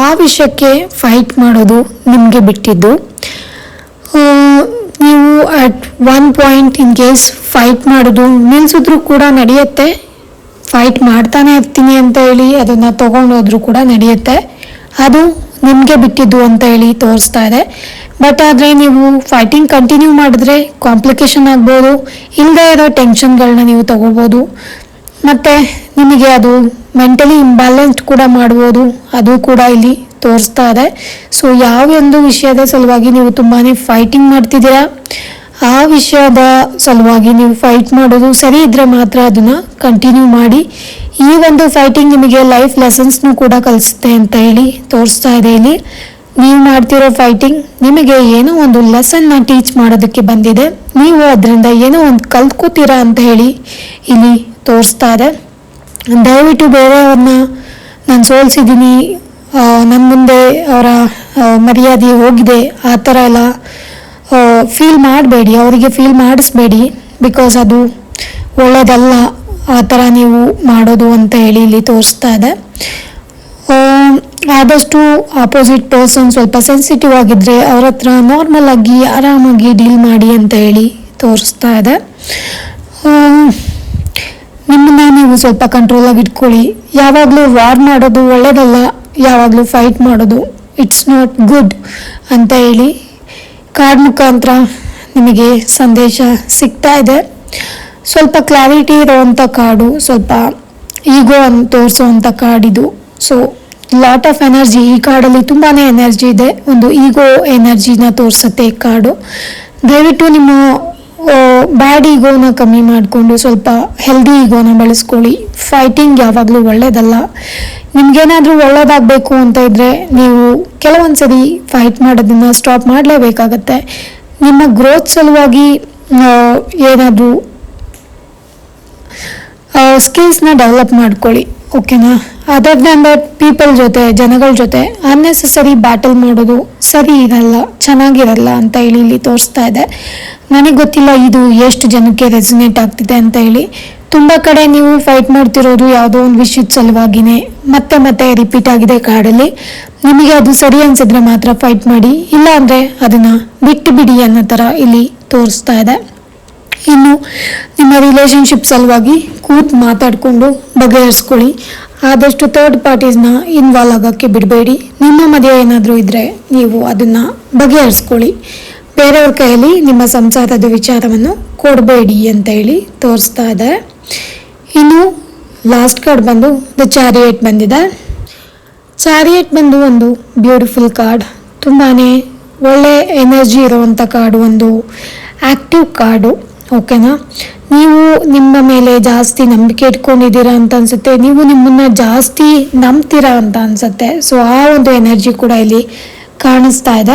ಆ ವಿಷಯಕ್ಕೆ ಫೈಟ್ ಮಾಡೋದು ನಿಮಗೆ ಬಿಟ್ಟಿದ್ದು. ನೀವು at one point in case fight ಮಾಡೋದು ನಿಲ್ಲಿಸಿದ್ರು ಕೂಡ ನಡೆಯುತ್ತೆ, ಫೈಟ್ ಮಾಡ್ತಾನೆ ಇರ್ತೀನಿ ಅಂತ ಹೇಳಿ ಅದನ್ನು ತೊಗೊಂಡೋದ್ರೂ ಕೂಡ ನಡೆಯುತ್ತೆ, ಅದು ನಿಮಗೆ ಬಿಟ್ಟಿದ್ದು ಅಂತ ಹೇಳಿ ತೋರಿಸ್ತಾ ಇದೆ. ಬಟ್ ಆದರೆ ನೀವು ಫೈಟಿಂಗ್ ಕಂಟಿನ್ಯೂ ಮಾಡಿದ್ರೆ ಕಾಂಪ್ಲಿಕೇಶನ್ ಆಗ್ಬೋದು, ಇಲ್ಲದೇ ಇರೋ ಟೆನ್ಷನ್ಗಳನ್ನ ನೀವು ತಗೋಬೋದು, ಮತ್ತು ನಿಮಗೆ ಅದು ಮೆಂಟಲಿ ಇಂಬ್ಯಾಲೆನ್ಸ್ಡ್ ಕೂಡ ಮಾಡ್ಬೋದು, ಅದು ಕೂಡ ಇಲ್ಲಿ ತೋರಿಸ್ತಾ ಇದೆ. ಸೊ ಯಾವೊಂದು ವಿಷಯದ ಸಲುವಾಗಿ ನೀವು ತುಂಬಾ ಫೈಟಿಂಗ್ ಮಾಡ್ತಿದ್ದೀರಾ, ಆ ವಿಷಯದ ಸಲುವಾಗಿ ನೀವು ಫೈಟ್ ಮಾಡೋದು ಸರಿ ಇದ್ದರೆ ಮಾತ್ರ ಅದನ್ನು ಕಂಟಿನ್ಯೂ ಮಾಡಿ. ಈ ಒಂದು ಫೈಟಿಂಗ್ ನಿಮಗೆ ಲೈಫ್ ಲೆಸನ್ಸ್ನು ಕೂಡ ಕಲಿಸುತ್ತೆ ಅಂತ ಹೇಳಿ ತೋರಿಸ್ತಾ ಇದೆ ಇಲ್ಲಿ. ನೀವು ಮಾಡ್ತಿರೋ ಫೈಟಿಂಗ್ ನಿಮಗೆ ಏನೋ ಒಂದು ಲೆಸನ್ನ ಟೀಚ್ ಮಾಡೋದಕ್ಕೆ ಬಂದಿದೆ, ನೀವು ಅದರಿಂದ ಏನೋ ಒಂದು ಕಲ್ತ್ಕೋತೀರಾ ಅಂತ ಹೇಳಿ ಇಲ್ಲಿ ತೋರಿಸ್ತಾ ಇದೆ. ದಯವಿಟ್ಟು ಬೇರೆಯವ್ರನ್ನ ನಾನು ಸೋಲಿಸಿದ್ದೀನಿ, ನನ್ನ ಮುಂದೆ ಅವರ ಮರ್ಯಾದೆ ಹೋಗಿದೆ, ಆ ಥರ ಎಲ್ಲ ಫೀಲ್ ಮಾಡಬೇಡಿ, ಅವರಿಗೆ ಫೀಲ್ ಮಾಡಿಸ್ಬೇಡಿ. ಬಿಕಾಸ್ ಅದು ಒಳ್ಳೆಯದಲ್ಲ ಆ ಥರ ನೀವು ಮಾಡೋದು ಅಂತ ಹೇಳಿ ಇಲ್ಲಿ ತೋರಿಸ್ತಾ ಇದೆ. ಆದಷ್ಟು ಆಪೋಸಿಟ್ ಪರ್ಸನ್ ಸ್ವಲ್ಪ ಸೆನ್ಸಿಟಿವ್ ಆಗಿದ್ದರೆ ಅವ್ರ ಹತ್ರ ನಾರ್ಮಲ್ ಆಗಿ ಆರಾಮಾಗಿ ಡೀಲ್ ಮಾಡಿ ಅಂತ ಹೇಳಿ ತೋರಿಸ್ತಾ ಇದೆ. ನಿಮ್ಮನ್ನ ನೀವು ಸ್ವಲ್ಪ ಕಂಟ್ರೋಲಾಗಿ ಇಟ್ಕೊಳ್ಳಿ. ಯಾವಾಗಲೂ ವಾರ್ ಮಾಡೋದು ಒಳ್ಳೆಯದಲ್ಲ, ಯಾವಾಗಲೂ ಫೈಟ್ ಮಾಡೋದು ಇಟ್ಸ್ ನಾಟ್ ಗುಡ್ ಅಂತ ಹೇಳಿ ಕಾರ್ಡ್ ಮುಖಾಂತರ ನಿಮಗೆ ಸಂದೇಶ ಸಿಗ್ತಾ ಇದೆ. ಸ್ವಲ್ಪ ಕ್ಲಾರಿಟಿ ಇರೋವಂಥ ಕಾರ್ಡು, ಸ್ವಲ್ಪ ಈಗೋ ಅಂತ ತೋರಿಸೋವಂಥ ಕಾರ್ಡ್ ಇದು. ಸೊ ಲಾಟ್ ಆಫ್ ಎನರ್ಜಿ ಈ ಕಾರ್ಡಲ್ಲಿ ತುಂಬಾ ಎನರ್ಜಿ ಇದೆ, ಒಂದು ಈಗೋ ಎನರ್ಜಿನ ತೋರಿಸುತ್ತೆ ಈ ಕಾರ್ಡು. ದಯವಿಟ್ಟು ನಿಮ್ಮ ಬ್ಯಾಡ್ ಈಗೋನ ಕಮ್ಮಿ ಮಾಡಿಕೊಂಡು ಸ್ವಲ್ಪ ಹೆಲ್ದಿ ಈಗೋನ ಬೆಳೆಸ್ಕೊಳ್ಳಿ. ಫೈಟಿಂಗ್ ಯಾವಾಗಲೂ ಒಳ್ಳೆಯದಲ್ಲ. ನಿಮ್ಗೇನಾದರೂ ಒಳ್ಳೇದಾಗಬೇಕು ಅಂತ ಇದ್ದರೆ ನೀವು ಕೆಲವೊಂದು ಸರಿ ಫೈಟ್ ಮಾಡೋದನ್ನು ಸ್ಟಾಪ್ ಮಾಡಲೇಬೇಕಾಗತ್ತೆ. ನಿಮ್ಮ ಗ್ರೋತ್ ಸಲುವಾಗಿ ಏನಾದರೂ ಸ್ಕಿಲ್ಸ್ನ ಡೆವಲಪ್ ಮಾಡ್ಕೊಳ್ಳಿ, ಓಕೆನಾ. ಅದರ್ ದ್ಯಾನ್ ದಟ್ ಪೀಪಲ್ ಜೊತೆ, ಜನಗಳ ಜೊತೆ ಅನ್ನೆಸೆಸರಿ ಬ್ಯಾಟಲ್ ಮಾಡೋದು ಸರಿ ಇರಲ್ಲ, ಚೆನ್ನಾಗಿರಲ್ಲ ಅಂತ ಹೇಳಿ ಇಲ್ಲಿ ತೋರಿಸ್ತಾ ಇದೆ. ನನಗೆ ಗೊತ್ತಿಲ್ಲ ಇದು ಎಷ್ಟು ಜನಕ್ಕೆ ರೆಸನೇಟ್ ಆಗ್ತಿದೆ ಅಂತ ಹೇಳಿ. ತುಂಬ ಕಡೆ ನೀವು ಫೈಟ್ ಮಾಡ್ತಿರೋದು ಯಾವುದೋ ಒಂದು ವಿಷಯದ ಸಲುವಾಗಿನೇ ಮತ್ತೆ ಮತ್ತೆ ರಿಪೀಟ್ ಆಗಿದೆ ಕಾರ್ಡಲ್ಲಿ. ನಿಮಗೆ ಅದು ಸರಿ ಅನಿಸಿದ್ರೆ ಮಾತ್ರ ಫೈಟ್ ಮಾಡಿ, ಇಲ್ಲ ಅಂದರೆ ಅದನ್ನು ಬಿಟ್ಟು ಬಿಡಿ ಅನ್ನೋ ಥರ ಇಲ್ಲಿ ತೋರಿಸ್ತಾ ಇದೆ. ಇನ್ನು ನಿಮ್ಮ ರಿಲೇಷನ್ಶಿಪ್ ಸಲುವಾಗಿ ಕೂತು ಮಾತಾಡಿಕೊಂಡು ಬಗೆಹರಿಸ್ಕೊಳ್ಳಿ. ಆದಷ್ಟು ಥರ್ಡ್ ಪಾರ್ಟೀಸ್ನ ಇನ್ವಾಲ್ವ್ ಆಗೋಕ್ಕೆ ಬಿಡಬೇಡಿ. ನಿಮ್ಮ ಮಧ್ಯೆ ಏನಾದರೂ ಇದ್ದರೆ ನೀವು ಅದನ್ನು ಬಗೆಹರಿಸ್ಕೊಳ್ಳಿ. ಬೇರೆಯವ್ರ ಕೈಯಲ್ಲಿ ನಿಮ್ಮ ಸಂಸಾರದ ವಿಚಾರವನ್ನು ಕೊಡಬೇಡಿ ಅಂತ ಹೇಳಿ ತೋರಿಸ್ತಾ ಇದೆ. ಇನ್ನು ಲಾಸ್ಟ್ ಕಾರ್ಡ್ ಬಂದು ದ ಚಾರಿಯೇಟ್ ಬಂದಿದೆ. ಚಾರಿಯೇಟ್ ಬಂದು ಒಂದು ಬ್ಯೂಟಿಫುಲ್ ಕಾರ್ಡ್, ತುಂಬಾ ಒಳ್ಳೆ ಎನರ್ಜಿ ಇರುವಂಥ ಕಾರ್ಡು, ಒಂದು ಆ್ಯಕ್ಟಿವ್ ಕಾರ್ಡು. ಓಕೆನಾ, ನೀವು ನಿಮ್ಮ ಮೇಲೆ ಜಾಸ್ತಿ ನಂಬಿಕೆ ಇಟ್ಕೊಂಡಿದ್ದೀರಾ ಅಂತ ಅನಿಸುತ್ತೆ, ನೀವು ನಿಮ್ಮನ್ನು ಜಾಸ್ತಿ ನಂಬ್ತೀರಾ ಅಂತ ಅನಿಸುತ್ತೆ. ಸೊ ಆ ಒಂದು ಎನರ್ಜಿ ಕೂಡ ಇಲ್ಲಿ ಕಾಣಿಸ್ತಾ ಇದೆ.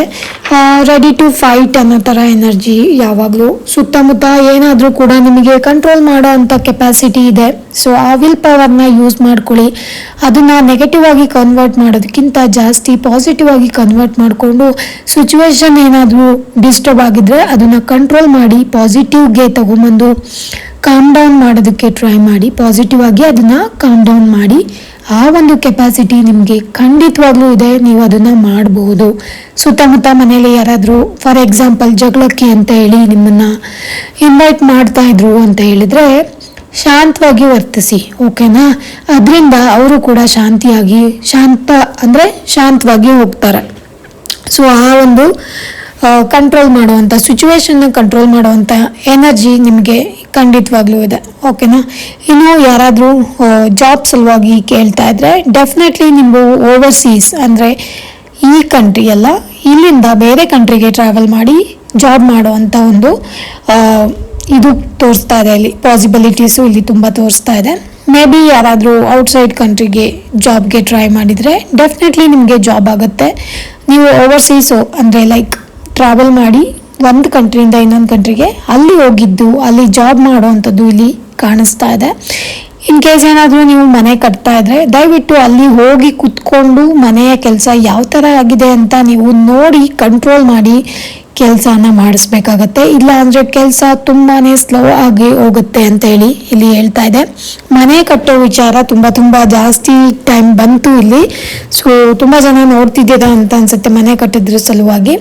ರೆಡಿ ಟು ಫೈಟ್ ಅನ್ನೋ ಥರ ಎನರ್ಜಿ. ಯಾವಾಗಲೂ ಸುತ್ತಮುತ್ತ ಏನಾದರೂ ಕೂಡ ನಿಮಗೆ ಕಂಟ್ರೋಲ್ ಮಾಡೋ ಅಂಥ ಕೆಪಾಸಿಟಿ ಇದೆ. ಸೊ ಆ ವಿಲ್ ಪವರ್ನ ಯೂಸ್ ಮಾಡ್ಕೊಳ್ಳಿ. ಅದನ್ನು ನೆಗೆಟಿವ್ ಆಗಿ ಕನ್ವರ್ಟ್ ಮಾಡೋದಕ್ಕಿಂತ ಜಾಸ್ತಿ ಪಾಸಿಟಿವ್ ಆಗಿ ಕನ್ವರ್ಟ್ ಮಾಡಿಕೊಂಡು ಸಿಚುವೇಶನ್ ಏನಾದರೂ ಡಿಸ್ಟರ್ಬ್ ಆಗಿದ್ರೆ ಅದನ್ನು ಕಂಟ್ರೋಲ್ ಮಾಡಿ ಪಾಸಿಟಿವ್ಗೆ ತಗೊಂಬಂದು ಕಾಮ್ ಡೌನ್ ಮಾಡೋದಕ್ಕೆ ಟ್ರೈ ಮಾಡಿ. ಪಾಸಿಟಿವ್ ಆಗಿ ಅದನ್ನು ಕಾಮ್ ಡೌನ್ ಮಾಡಿ. ಆ ಒಂದು ಕೆಪಾಸಿಟಿ ನಿಮಗೆ ಖಂಡಿತವಾಗ್ಲೂ ಇದೆ, ನೀವು ಅದನ್ನು ಮಾಡಬಹುದು. ಸುತ್ತಮುತ್ತ ಮನೇಲಿ ಯಾರಾದರೂ ಫಾರ್ ಎಕ್ಸಾಂಪಲ್ ಜಗಳಕ್ಕೆ ಅಂತ ಹೇಳಿ ನಿಮ್ಮನ್ನು ಇನ್ವೈಟ್ ಮಾಡ್ತಾ ಇದ್ರು ಅಂತ ಹೇಳಿದ್ರೆ ಶಾಂತವಾಗಿ ವರ್ತಿಸಿ. ಓಕೆನಾ, ಅದರಿಂದ ಅವರು ಕೂಡ ಶಾಂತವಾಗಿ ಹೋಗ್ತಾರೆ. ಸೊ ಆ ಒಂದು ಕಂಟ್ರೋಲ್ ಮಾಡುವಂಥ ಸಿಚುವೇಶನ್ನ ಕಂಟ್ರೋಲ್ ಮಾಡುವಂಥ ಎನರ್ಜಿ ನಿಮಗೆ ಖಂಡಿತವಾಗ್ಲೂ ಇದೆ. ಓಕೆನಾ, ಇನ್ನು ಯಾರಾದರೂ ಜಾಬ್ ಸಲುವಾಗಿ ಕೇಳ್ತಾ ಇದ್ರೆ ಡೆಫಿನೆಟ್ಲಿ ನೀವು ಓವರ್ಸೀಸ್ ಅಂದರೆ ಈ ಕಂಟ್ರಿ ಅಲ್ಲ, ಇಲ್ಲಿಂದ ಬೇರೆ ಕಂಟ್ರಿಗೆ ಟ್ರಾವೆಲ್ ಮಾಡಿ ಜಾಬ್ ಮಾಡುವಂಥ ಒಂದು ಇದು ತೋರಿಸ್ತಾ ಇದೆ. ಇಲ್ಲಿ ಪಾಸಿಬಿಲಿಟೀಸು ಇಲ್ಲಿ ತುಂಬ ತೋರಿಸ್ತಾ ಇದೆ. ಮೇ ಬಿ ಯಾರಾದರೂ ಔಟ್ಸೈಡ್ ಕಂಟ್ರಿಗೆ ಜಾಬ್ಗೆ ಟ್ರೈ ಮಾಡಿದರೆ ಡೆಫಿನೆಟ್ಲಿ ನಿಮಗೆ ಜಾಬ್ ಆಗುತ್ತೆ. ನೀವು ಓವರ್ಸೀಸು ಅಂದರೆ ಲೈಕ್ ಟ್ರಾವೆಲ್ ಮಾಡಿ ಒಂದು ಕಂಟ್ರಿಯಿಂದ ಇನ್ನೊಂದು ಕಂಟ್ರಿಗೆ ಅಲ್ಲಿ ಹೋಗಿದ್ದು ಅಲ್ಲಿ ಜಾಬ್ ಮಾಡೋವಂಥದ್ದು ಇಲ್ಲಿ ಕಾಣಿಸ್ತಾ ಇದೆ. ಇನ್ ಕೇಸ್ ಏನಾದರೂ ನೀವು ಮನೆ ಕಟ್ತಾ ಇದ್ರೆ ದಯವಿಟ್ಟು ಅಲ್ಲಿ ಹೋಗಿ ಕುತ್ಕೊಂಡು ಮನೆಯ ಕೆಲಸ ಯಾವ ಥರ ಆಗಿದೆ ಅಂತ ನೀವು ನೋಡಿ ಕಂಟ್ರೋಲ್ ಮಾಡಿ ಕೆಲಸನ ಮಾಡಿಸ್ಬೇಕಾಗತ್ತೆ. ಇಲ್ಲ ಅಂದರೆ ಕೆಲಸ ತುಂಬಾ ಸ್ಲೋ ಆಗಿ ಹೋಗುತ್ತೆ ಅಂತ ಹೇಳಿ ಇಲ್ಲಿ ಹೇಳ್ತಾ ಇದೆ. ಮನೆ ಕಟ್ಟೋ ವಿಚಾರ ತುಂಬ ಜಾಸ್ತಿ ಟೈಮ್ ಬಂತು ಇಲ್ಲಿ. ಸೊ ತುಂಬ ಜನ ನೋಡ್ತಿದ್ದೀರಾ ಅಂತ ಅನ್ಸುತ್ತೆ ಮನೆ ಕಟ್ಟಿದ್ರ ಸಲುವಾಗಿ.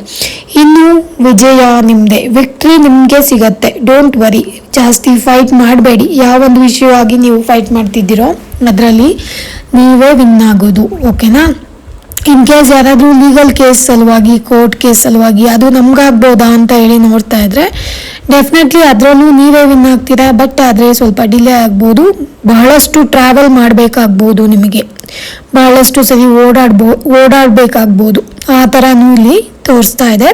ಇನ್ನು ವಿಜಯ ನಿಮ್ಮದೇ, ವಿಕ್ಟ್ರಿ ನಿಮಗೆ ಸಿಗತ್ತೆ. ಡೋಂಟ್ ವರಿ, ಜಾಸ್ತಿ ಫೈಟ್ ಮಾಡಬೇಡಿ. ಯಾವೊಂದು ವಿಷಯವಾಗಿ ನೀವು ಫೈಟ್ ಮಾಡ್ತಿದ್ದೀರೋ ಅದರಲ್ಲಿ ನೀವೇ ವಿನ್ ಆಗೋದು. ಓಕೆನಾ, ಇನ್ ಕೇಸ್ ಯಾರಾದರೂ ಲೀಗಲ್ ಕೇಸ್ ಸಲುವಾಗಿ ಕೋರ್ಟ್ ಕೇಸ್ ಸಲುವಾಗಿ ಅದು ನಮ್ಗಾಗ್ಬೋದಾ ಅಂತ ಹೇಳಿ ನೋಡ್ತಾ ಇದ್ರೆ ಡೆಫಿನೆಟ್ಲಿ ಅದರಲ್ಲೂ ನೀವೇ ವಿನ್ ಆಗ್ತೀರಾ. ಬಟ್ ಆದರೆ ಸ್ವಲ್ಪ ಡಿಲೇ ಆಗ್ಬೋದು, ಬಹಳಷ್ಟು ಟ್ರಾವೆಲ್ ಮಾಡಬೇಕಾಗ್ಬೋದು, ನಿಮಗೆ ಬಹಳಷ್ಟು ಸರಿ ಓಡಾಡಬೇಕಾಗ್ಬೋದು. ಆ ಥರನೂ ಇಲ್ಲಿ ತೋರಿಸ್ತಾ ಇದೆ.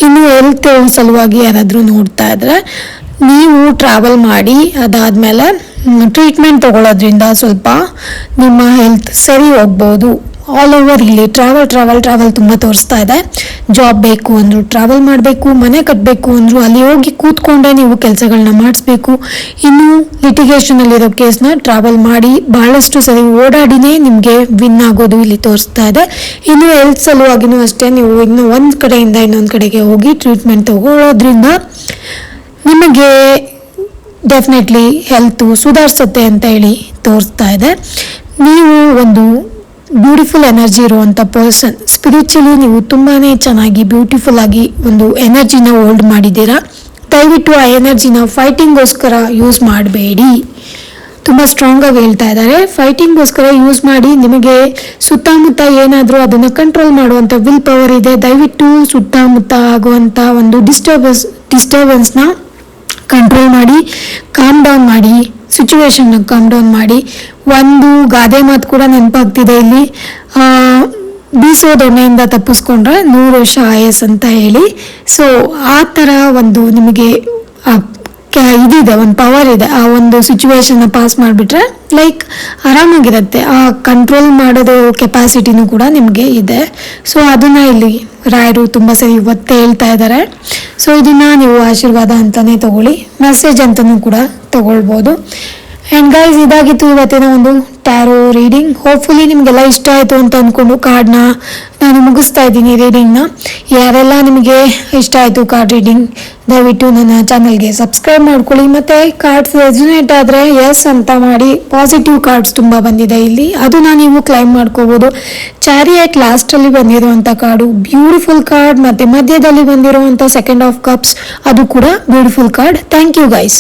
ಇನ್ನು ಹೆಲ್ತ್ ಸಲುವಾಗಿ ಯಾರಾದರೂ ನೋಡ್ತಾ ಇದ್ರೆ ನೀವು ಟ್ರಾವೆಲ್ ಮಾಡಿ ಅದಾದಮೇಲೆ ಟ್ರೀಟ್ಮೆಂಟ್ ತಗೊಳ್ಳೋದ್ರಿಂದ ಸ್ವಲ್ಪ ನಿಮ್ಮ ಹೆಲ್ತ್ ಸರಿ ಹೋಗ್ಬೋದು. ಆಲ್ ಓವರ್ ಇಲ್ಲಿ ಟ್ರಾವೆಲ್ ತುಂಬ ತೋರಿಸ್ತಾ ಇದೆ. ಜಾಬ್ ಬೇಕು ಅಂದರು ಟ್ರಾವೆಲ್ ಮಾಡಬೇಕು, ಮನೆ ಕಟ್ಟಬೇಕು ಅಂದರು ಅಲ್ಲಿ ಹೋಗಿ ಕೂತ್ಕೊಂಡೇ ನೀವು ಕೆಲಸಗಳನ್ನ ಮಾಡಿಸ್ಬೇಕು. ಇನ್ನು ಲಿಟಿಗೇಷನಲ್ಲಿರೋ ಕೇಸ್ನ ಟ್ರಾವೆಲ್ ಮಾಡಿ ಬಹಳಷ್ಟು ಸರಿ ಓಡಾಡಿನೇ ನಿಮಗೆ ವಿನ್ ಆಗೋದು ಇಲ್ಲಿ ತೋರಿಸ್ತಾ ಇದೆ. ಇನ್ನು ಹೆಲ್ತ್ ಸಲುವಾಗಿನೂ ಅಷ್ಟೇ, ನೀವು ಇನ್ನು ಒಂದು ಕಡೆಯಿಂದ ಇನ್ನೊಂದು ಕಡೆಗೆ ಹೋಗಿ ಟ್ರೀಟ್ಮೆಂಟ್ ತಗೊಳ್ಳೋದ್ರಿಂದ ನಿಮಗೆ ಡೆಫಿನೆಟ್ಲಿ ಹೆಲ್ತು ಸುಧಾರಿಸುತ್ತೆ ಅಂತ ಹೇಳಿ ತೋರಿಸ್ತಾ ಇದೆ. ನೀವು ಒಂದು ಬ್ಯೂಟಿಫುಲ್ ಎನರ್ಜಿ ಇರುವಂಥ ಪರ್ಸನ್, ಸ್ಪಿರಿಚುಲಿ ನೀವು ತುಂಬಾ ಚೆನ್ನಾಗಿ ಬ್ಯೂಟಿಫುಲ್ ಆಗಿ ಒಂದು ಎನರ್ಜಿನ ಹೋಲ್ಡ್ ಮಾಡಿದ್ದೀರಾ. ದಯವಿಟ್ಟು ಆ ಎನರ್ಜಿನ ಫೈಟಿಂಗ್ಗೋಸ್ಕರ ಯೂಸ್ ಮಾಡಬೇಡಿ. ತುಂಬ ಸ್ಟ್ರಾಂಗಾಗಿ ಹೇಳ್ತಾ ಇದ್ದಾರೆ, ಫೈಟಿಂಗ್ಗೋಸ್ಕರ ಯೂಸ್ ಮಾಡಿ. ನಿಮಗೆ ಸುತ್ತಮುತ್ತ ಏನಾದರೂ ಅದನ್ನು ಕಂಟ್ರೋಲ್ ಮಾಡುವಂಥ ವಿಲ್ ಪವರ್ ಇದೆ. ದಯವಿಟ್ಟು ಸುತ್ತಮುತ್ತ ಆಗುವಂಥ ಒಂದು ಡಿಸ್ಟರ್ಬೆನ್ಸ್ನ ಕಂಟ್ರೋಲ್ ಮಾಡಿ, ಕಾಮ್ ಡೌನ್ ಮಾಡಿ, ಸಿಚುವೇಶನ್ನ ಕಾಮ್ ಡೌನ್ ಮಾಡಿ. ಒಂದು ಗಾದೆ ಮಾತು ಕೂಡ ನೆನಪಾಗ್ತಿದೆ ಇಲ್ಲಿ, ಬೀಸೋದೊಣ್ಣೆಯಿಂದ ತಪ್ಪಿಸ್ಕೊಂಡ್ರೆ 100 ವರ್ಷ ಆಯಸ್ ಅಂತ ಹೇಳಿ. ಸೊ ಆ ಥರ ಒಂದು ನಿಮಗೆ ಇದಿದೆ, ಒಂದು ಪವರ್ ಇದೆ. ಆ ಒಂದು ಸಿಚುವೇಶನ್ನ ಪಾಸ್ ಮಾಡಿಬಿಟ್ರೆ ಲೈಕ್ ಆರಾಮಾಗಿರುತ್ತೆ. ಆ ಕಂಟ್ರೋಲ್ ಮಾಡೋದು ಕೆಪಾಸಿಟಿನೂ ಕೂಡ ನಿಮಗೆ ಇದೆ. ಸೊ ಅದನ್ನು ಇಲ್ಲಿ ರಾಯರು ತುಂಬ ಸರಿ ಒತ್ತೆ ಹೇಳ್ತಾ ಇದ್ದಾರೆ. ಸೊ ಇದನ್ನು ನೀವು ಆಶೀರ್ವಾದ ಅಂತಲೇ ತಗೊಳ್ಳಿ, ಮೆಸೇಜ್ ಅಂತಲೂ ಕೂಡ ತಗೊಳ್ಬೋದು. ಆ್ಯಂಡ್ ಗೈಸ್, ಇದಾಗಿತ್ತು ಇವತ್ತಿನ ಒಂದು ಟ್ಯಾರೋ ರೀಡಿಂಗ್. ಹೋಪ್ಫುಲಿ ನಿಮಗೆಲ್ಲ ಇಷ್ಟ ಆಯಿತು ಅಂತ ಅಂದ್ಕೊಂಡು ಕಾರ್ಡ್ನ ನಾನು ಮುಗಿಸ್ತಾ ಇದ್ದೀನಿ ರೀಡಿಂಗ್ನ. ಯಾರೆಲ್ಲ ನಿಮಗೆ ಇಷ್ಟ ಆಯಿತು ಕಾರ್ಡ್ ರೀಡಿಂಗ್, ದಯವಿಟ್ಟು ನನ್ನ ಚಾನಲ್ಗೆ ಸಬ್ಸ್ಕ್ರೈಬ್ ಮಾಡ್ಕೊಳ್ಳಿ. ಮತ್ತು ಕಾರ್ಡ್ಸ್ ರೆಸೊನೇಟ್ ಆದರೆ ಎಸ್ ಅಂತ ಮಾಡಿ. ಪಾಸಿಟಿವ್ ಕಾರ್ಡ್ಸ್ ತುಂಬ ಬಂದಿದೆ ಇಲ್ಲಿ, ಅದನ್ನು ನೀವು ಕ್ಲೈಮ್ ಮಾಡ್ಕೋಬೋದು. ಚಾರಿಯಟ್ ಲಾಸ್ಟಲ್ಲಿ ಬಂದಿರುವಂಥ ಕಾರ್ಡು ಬ್ಯೂಟಿಫುಲ್ ಕಾರ್ಡ್, ಮತ್ತು ಮಧ್ಯದಲ್ಲಿ ಬಂದಿರುವಂಥ ಸೆಕೆಂಡ್ ಆಫ್ ಕಪ್ಸ್ ಅದು ಕೂಡ beautiful card. Thank you guys.